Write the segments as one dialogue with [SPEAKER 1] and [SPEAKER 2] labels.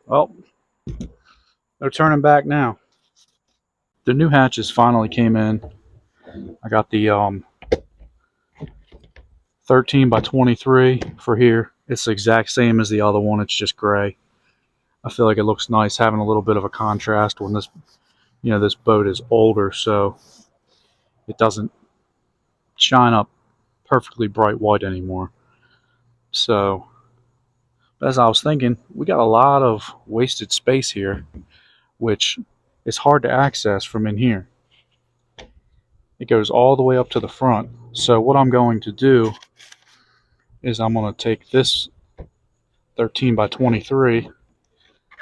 [SPEAKER 1] Well, they're turning back now. The new hatches finally came in. I got the 13 by 23 for here. It's the exact same as the other one. It's just gray. I feel like it looks nice having a little bit of a contrast when this, this boat is older, so it doesn't shine up perfectly bright white anymore. So, as I was thinking, we got a lot of wasted space here, which is hard to access from in here. It goes all the way up to the front. So what I'm going to do is I'm going to take this 13 by 23,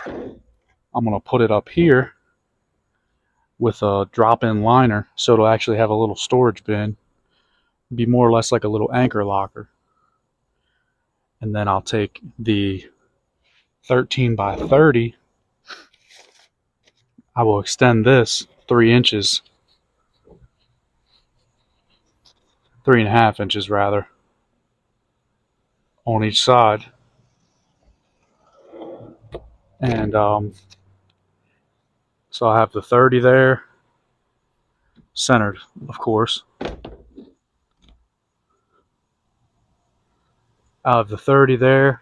[SPEAKER 1] I'm going to put it up here with a drop-in liner, so it'll actually have a little storage bin, be more or less like a little anchor locker. And then I'll take the 13 by 30, I will extend this 3 inches, 3.5 inches rather, on each side. And so I have the 30 there, centered, of course. I have the 30 there,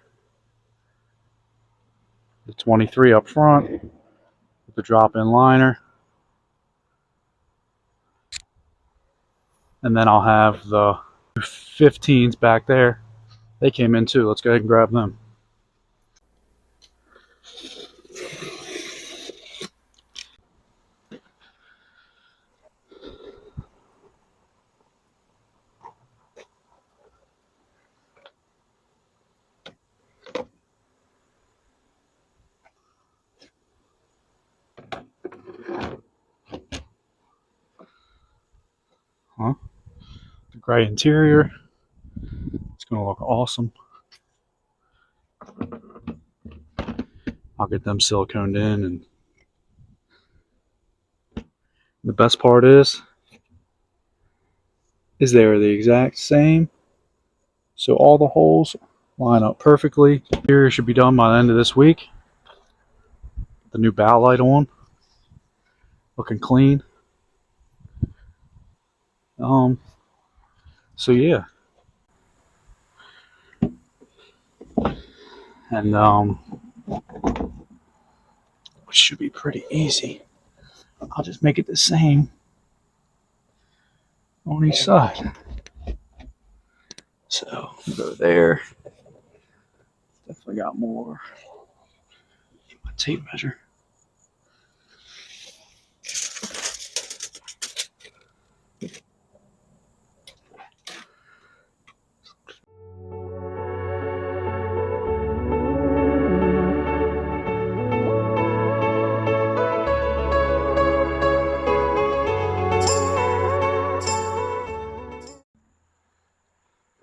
[SPEAKER 1] the 23 up front, with the drop-in liner. And then I'll have the 15s back there. They came in too. Let's go ahead and grab them. Huh? The gray interior. It's going to look awesome. I'll get them siliconed in, and the best part is they are the exact same. So all the holes line up perfectly. Here should be done by the end of this week. The new bow light on, looking clean. So yeah, and which should be pretty easy. I'll just make it the same on each side. So we'll go there. Definitely got more. Get my tape measure.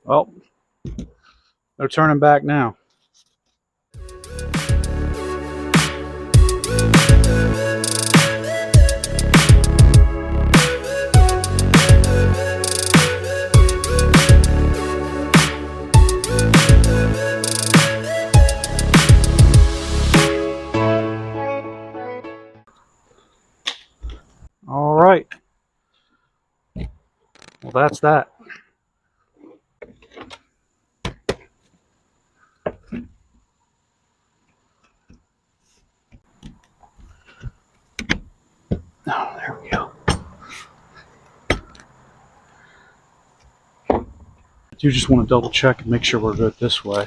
[SPEAKER 1] Well, they're turning back now. All right. Well, that's that. Oh, there we go. You just want to double check and make sure we're good this way.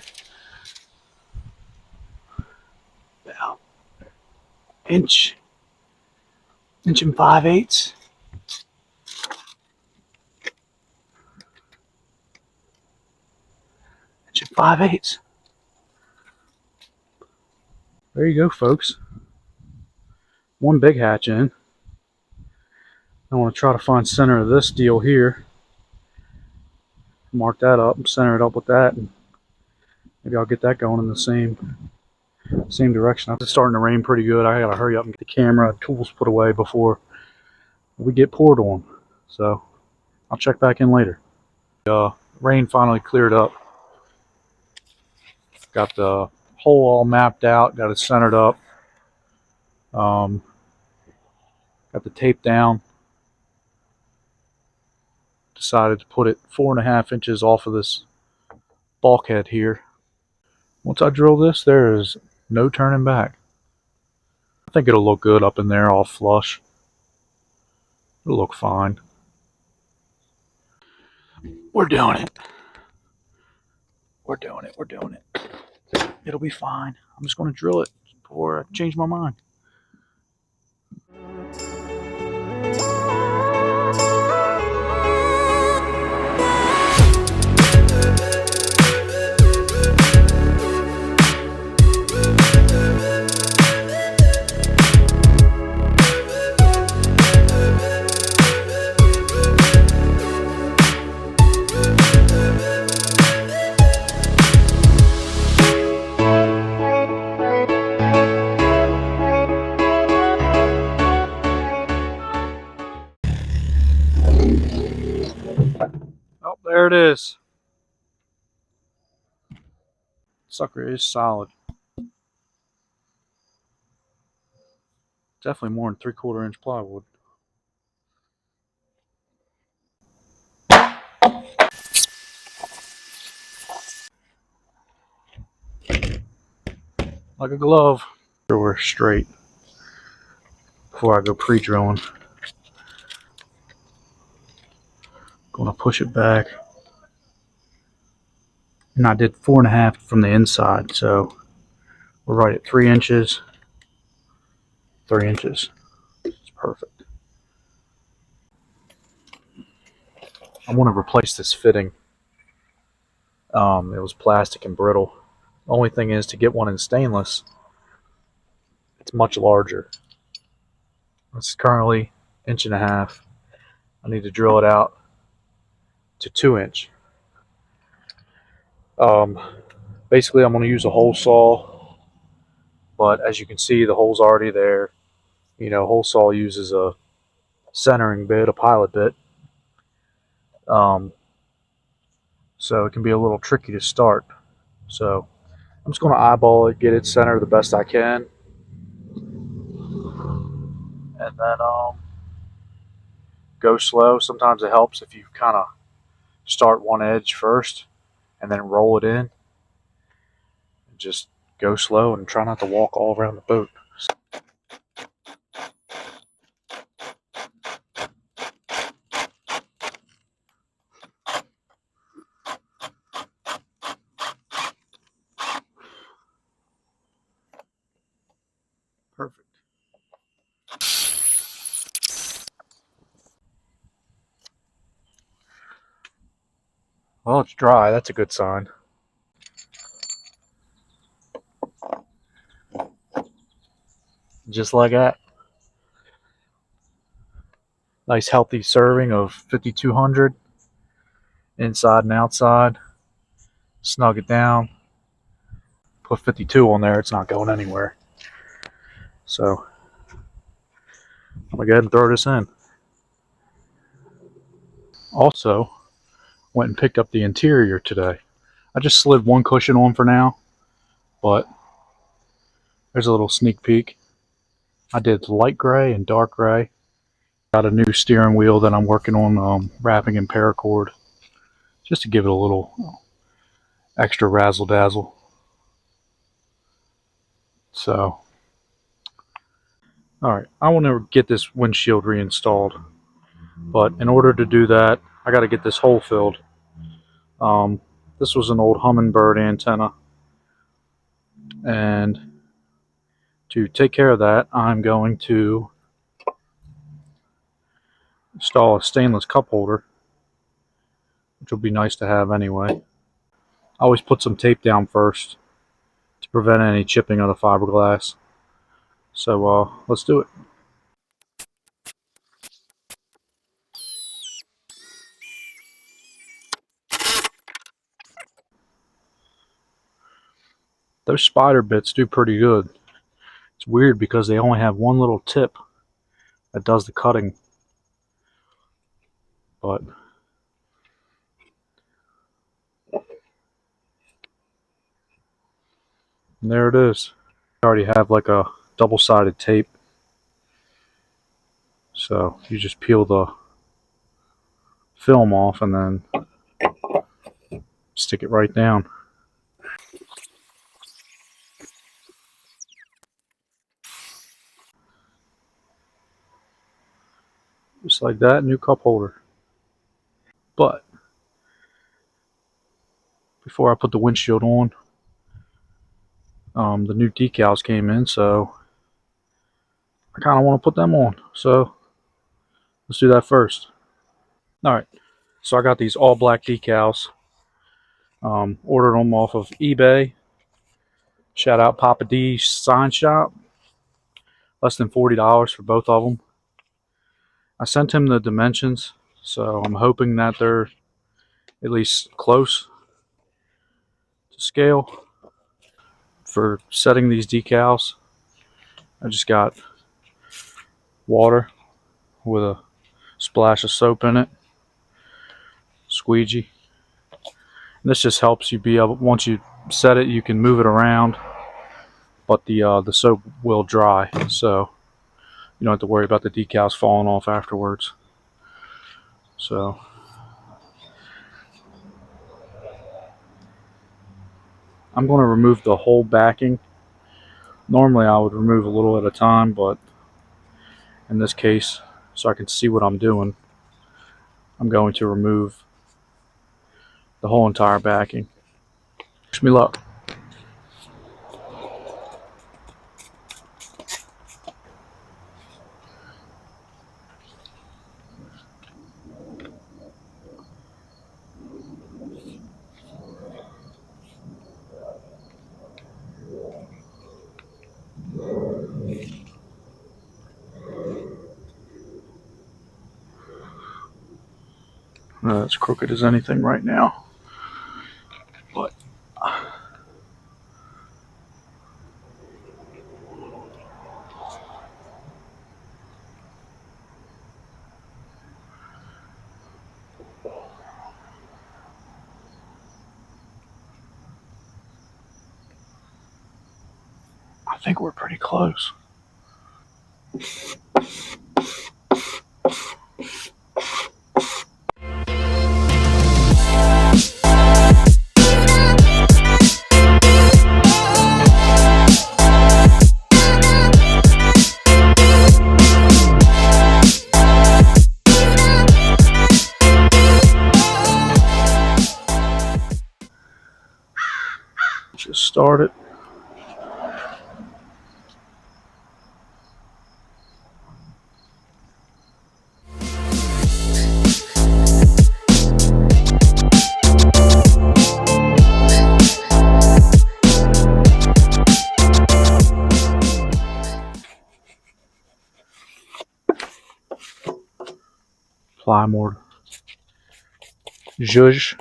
[SPEAKER 1] About inch and 5/8. Inch and 5/8. There you go, folks. One big hatch in. I want to try to find center of this deal here. Mark that up and center it up with that, and maybe I'll get that going in the same direction. It's starting to rain pretty good. I gotta hurry up and get the camera tools put away before we get poured on. So I'll check back in later. Rain finally cleared up. Got the hole all mapped out, got it centered up. Got the tape down. Decided to put it 4.5 inches off of this bulkhead here. Once I drill this, there is no turning back. I think it'll look good up in there all flush. It'll look fine. We're doing it. We're doing it. We're doing it. It'll be fine. I'm just going to drill it before I change my mind. Oh, there it is. Sucker is solid. Definitely more than 3/4 inch plywood. Like a glove. We're straight before I go pre-drilling. Gonna push it back. And I did 4.5 from the inside, so we're right at 3 inches. 3 inches. It's perfect. I want to replace this fitting. It was plastic and brittle. The only thing is, to get one in stainless, it's much larger. It's currently 1.5 inches. I need to drill it out to 2 inch. Basically, I'm going to use a hole saw, but as you can see, the hole's already there. You know, hole saw uses a centering bit, a pilot bit. So it can be a little tricky to start. So I'm just going to eyeball it, get it centered the best I can, and then go slow. Sometimes it helps if you kind of start one edge first and then roll it in. Just go slow and try not to walk all around the boat. Perfect. Well, it's dry. That's a good sign. Just like that. Nice healthy serving of 5,200 inside and outside. Snug it down. Put 52 on there. It's not going anywhere. So I'm going to go ahead and throw this in. Also, went and picked up the interior today. I just slid one cushion on for now, but there's a little sneak peek. I did light gray and dark gray. Got a new steering wheel that I'm working on wrapping in paracord, just to give it a little extra razzle dazzle. So, alright, I want to get this windshield reinstalled, but in order to do that, I got to get this hole filled. This was an old Humminbird antenna, and to take care of that, I'm going to install a stainless cup holder, which will be nice to have anyway. I always put some tape down first to prevent any chipping of the fiberglass. So let's do it. Those spider bits do pretty good. It's weird because they only have one little tip that does the cutting, but And there it is. I already have like a double-sided tape, so you just peel the film off and then stick it right down. Just like that, new cup holder. But before I put the windshield on, the new decals came in, so I kind of want to put them on. So let's do that first. Alright, so I got these all black decals. Ordered them off of eBay. Shout out Papa D's Sign Shop. Less than $40 for both of them. I sent him the dimensions, so I'm hoping that they're at least close to scale. For setting these decals, I just got water with a splash of soap in it, squeegee. And this just helps you be able, once you set it, you can move it around, but the soap will dry, so you don't have to worry about the decals falling off afterwards. So I'm going to remove the whole backing. Normally I would remove a little at a time, but in this case, so I can see what I'm doing, I'm going to remove the whole entire backing. Wish me luck. It's crooked as anything right now, but I think we're pretty close. Just start it. Apply more zhuzh.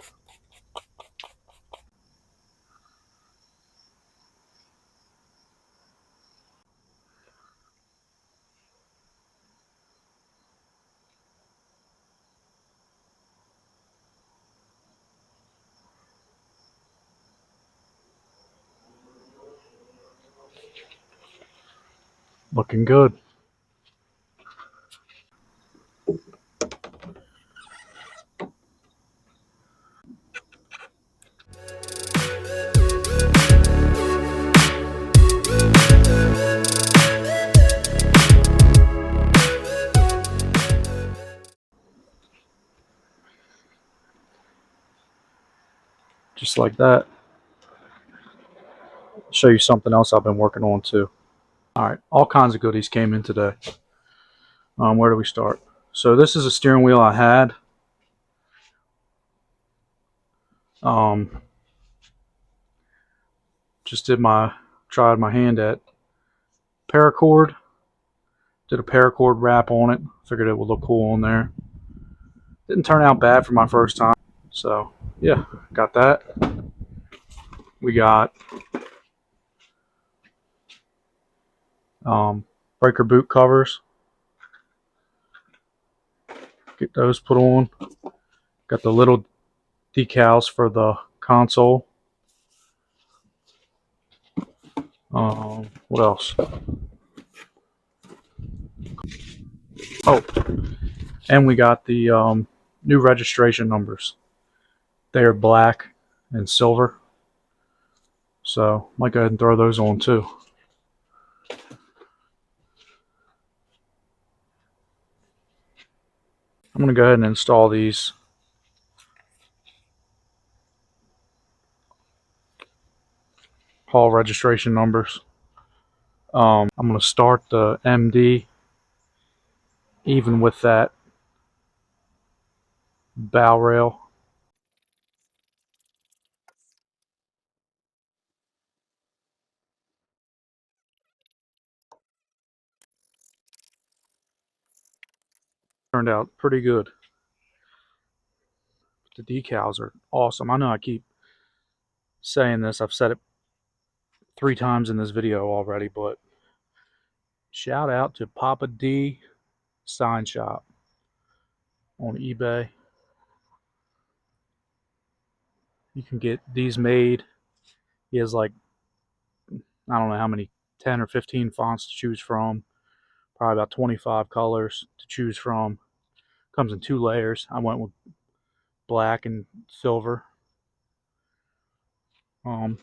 [SPEAKER 1] Looking good. Just like that. I'll show you something else I've been working on too. Alright, all kinds of goodies came in today. Where do we start? So this is a steering wheel I had. Just tried my hand at paracord. Did a paracord wrap on it. Figured it would look cool on there. Didn't turn out bad for my first time. So yeah, got that. We got breaker boot covers. Get those put on. Got the little decals for the console. What else? Oh, and we got the new registration numbers. They are black and silver, so might go ahead and throw those on too. I'm going to go ahead and install these hall registration numbers. I'm going to start the MD even with that bow rail. Turned out pretty good. The decals are awesome. I know I keep saying this. I've said it 3 times in this video already, but shout out to Papa D Sign Shop on eBay. You can get these made. He has like, I don't know how many, 10 or 15 fonts to choose from. Probably about 25 colors to choose from. Comes in 2 layers. I went with black and silver. I'm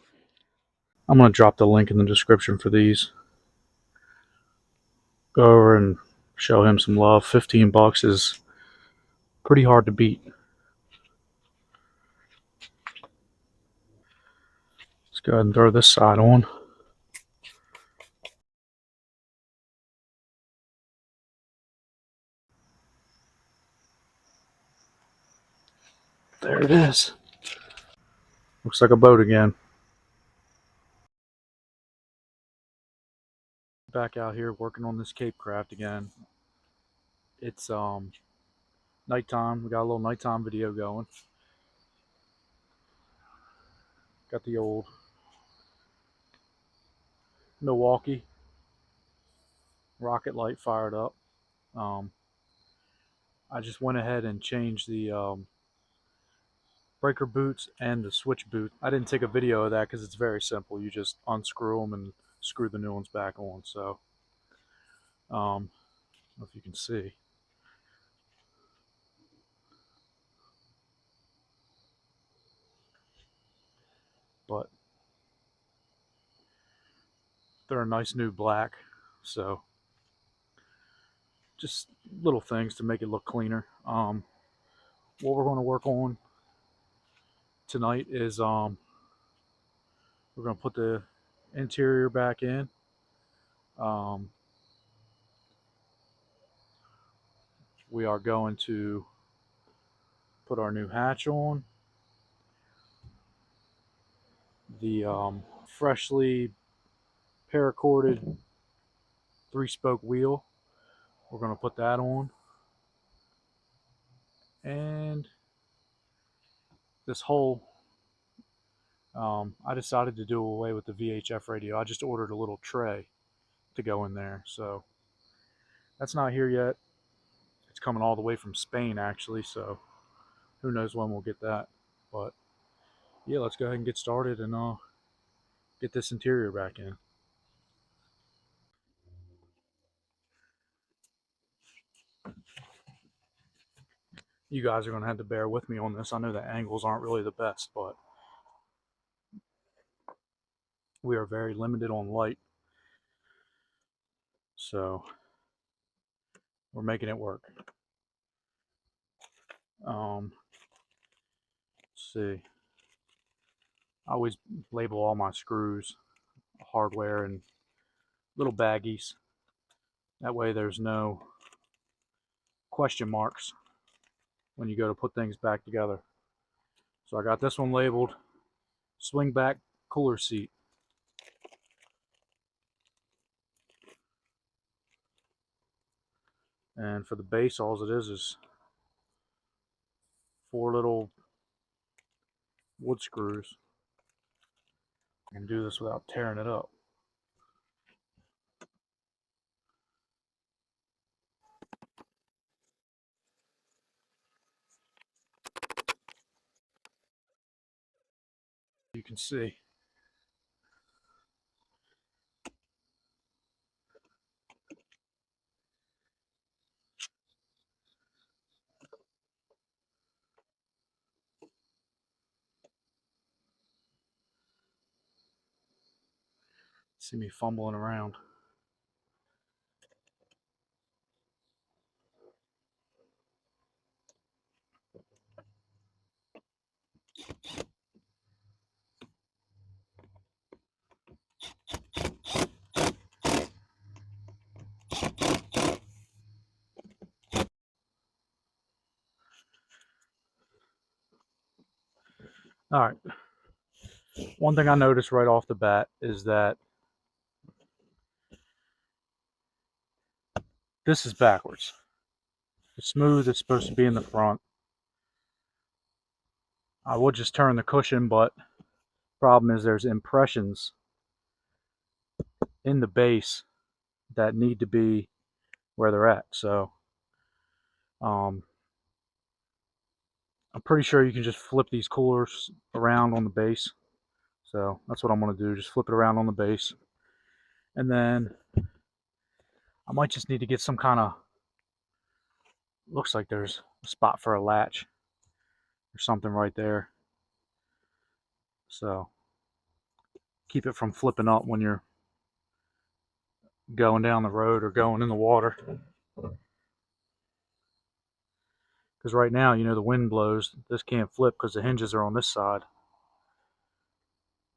[SPEAKER 1] going to drop the link in the description for these. Go over and show him some love. 15 bucks is pretty hard to beat. Let's go ahead and throw this side on. There it is. Looks like a boat again. Back out here working on this Cape Craft again. It's nighttime. We got a little nighttime video going. Got the old Milwaukee rocket light fired up. Um, I just went ahead and changed the breaker boots and the switch boot. I didn't take a video of that because it's very simple. You just unscrew them and screw the new ones back on. So, I don't know if you can see, but they're a nice new black. So, just little things to make it look cleaner. What we're going to work on tonight is we're going to put the interior back in. Um, we are going to put our new hatch on. The freshly paracorded 3-spoke wheel. We're going to put that on. And this whole, I decided to do away with the VHF radio. I just ordered a little tray to go in there. So that's not here yet. It's coming all the way from Spain, actually. So who knows when we'll get that. But yeah, let's go ahead and get started and get this interior back in. You guys are going to have to bear with me on this. I know the angles aren't really the best, but we are very limited on light. So we're making it work. Let's see. I always label all my screws, hardware, and little baggies. That way there's no question marks when you go to put things back together. So I got this one labeled swing back cooler seat. And for the base, all it is 4 little wood screws. I can do this without tearing it up. You can see See me fumbling around. All right. One thing I noticed right off the bat is that this is backwards. The smooth is supposed to be in the front. I would just turn the cushion, but problem is there's impressions in the base that need to be where they're at. So I'm pretty sure you can just flip these coolers around on the base. So that's what I'm going to do, just flip it around on the base. And then I might just need to get some kind of, looks like there's a spot for a latch or something right there. So keep it from flipping up when you're going down the road or going in the water. Because right now, you know, the wind blows. This can't flip because the hinges are on this side.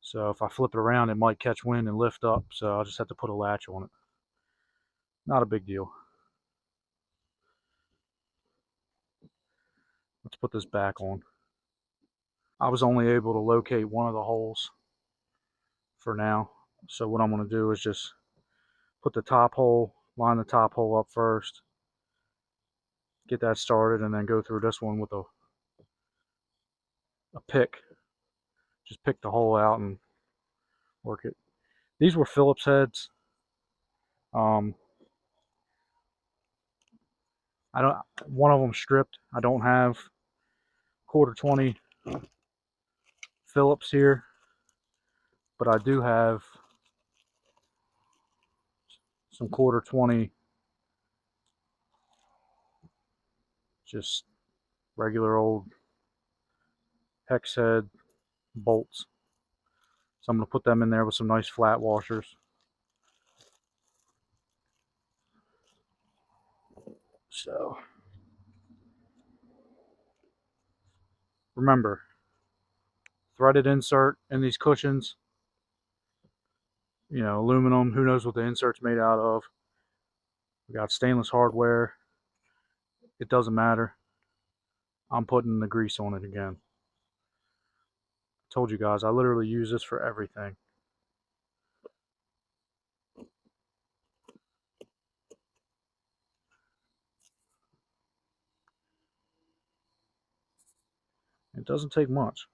[SPEAKER 1] So if I flip it around, it might catch wind and lift up. So I'll just have to put a latch on it. Not a big deal. Let's put this back on. I was only able to locate one of the holes for now. So what I'm going to do is just put the top hole, line the top hole up first, get that started, and then go through this one with a pick. Just pick the hole out and work it. These were Phillips heads. I don't. One of them stripped. I don't have quarter 20 Phillips here, but I do have some quarter 20, just regular old hex head bolts. So I'm going to put them in there with some nice flat washers. So remember, threaded insert in these cushions, you know, aluminum, who knows what the insert's made out of. We got stainless hardware. It doesn't matter. I'm putting the grease on it again. I told you guys, I literally use this for everything. It doesn't take much.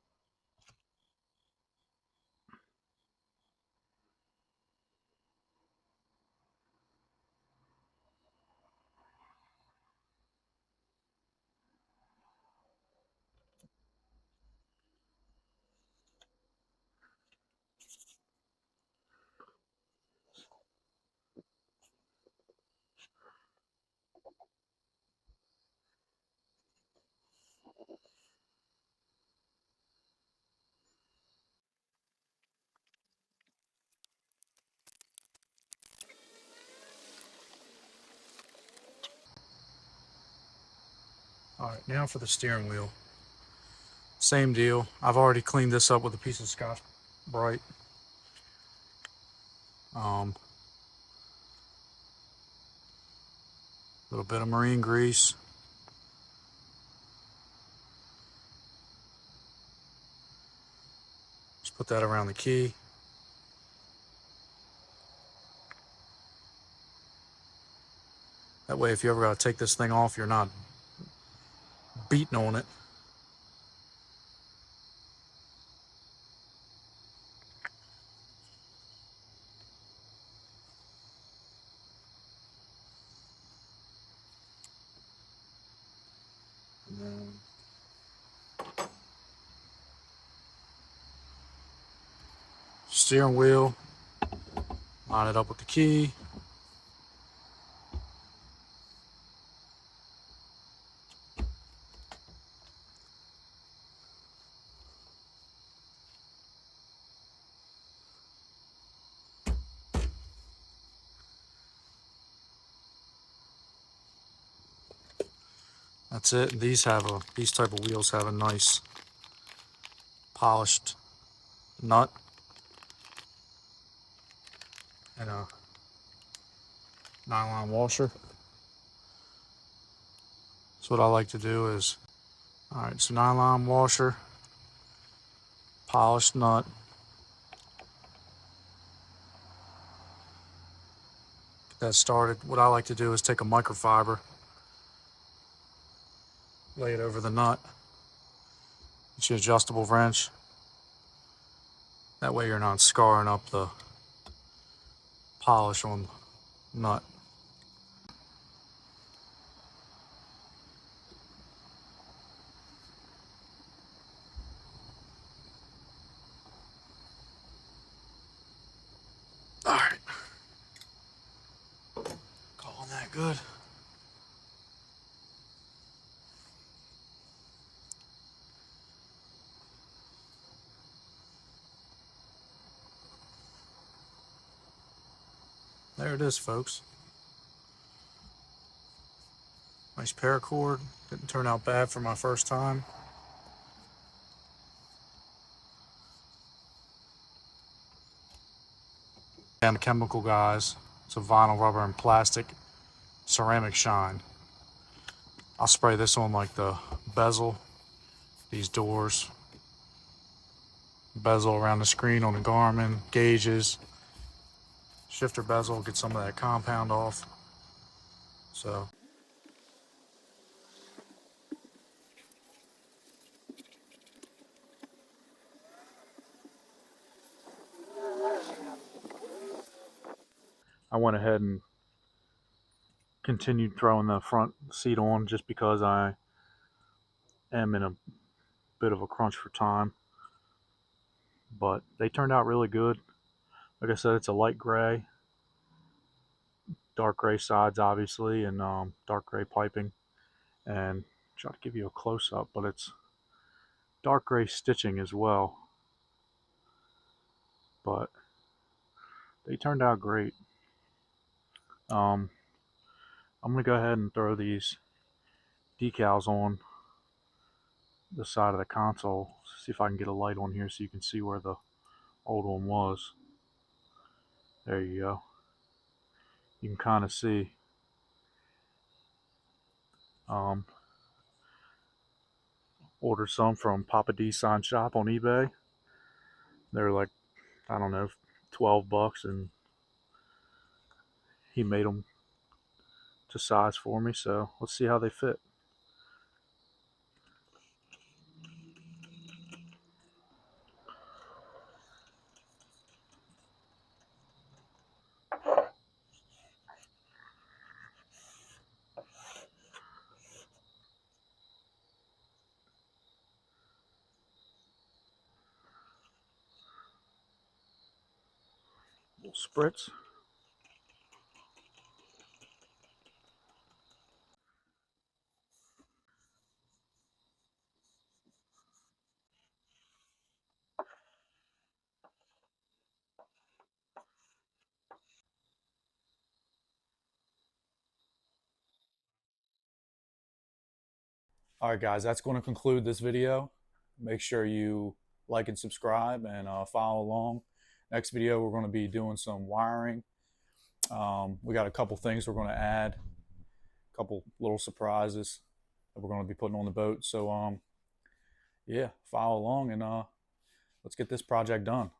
[SPEAKER 1] Alright, now for the steering wheel. Same deal. I've already cleaned this up with a piece of Scotch Brite. Little bit of marine grease. Just put that around the key. That way if you ever got to take this thing off, you're not beating on it. And then steering wheel, line it up with the key. That's it. These type of wheels have a nice polished nut and a nylon washer. So what I like to do is, all right, so nylon washer, polished nut. Get that started. What I like to do is take a microfiber, lay it over the nut. It's your adjustable wrench. That way you're not scarring up the polish on the nut. All right. Calling that good. There it is, folks. Nice paracord. Didn't turn out bad for my first time. Damn chemical, guys. It's a vinyl, rubber, and plastic ceramic shine. I'll spray this on like the bezel, these doors, bezel around the screen on the Garmin, gauges, shifter bezel, get some of that compound off. So I went ahead and continued throwing the front seat on just because I am in a bit of a crunch for time. But they turned out really good. Like I said, it's a light gray, dark gray sides obviously, and dark gray piping. And try to give you a close up, but it's dark gray stitching as well. But they turned out great. I'm gonna go ahead and throw these decals on the side of the console. See if I can get a light on here so you can see where the old one was. There you go. You can kind of see. Um, Ordered some from Papa D's Sign Shop on eBay. They're like, I don't know, $12, and he made them to size for me. So let's see how they fit. Little spritz. All right, guys, that's going to conclude this video. Make sure you like and subscribe and follow along. Next video, we're going to be doing some wiring. We got a couple things we're going to add, a couple little surprises that we're going to be putting on the boat. So, yeah, follow along and let's get this project done.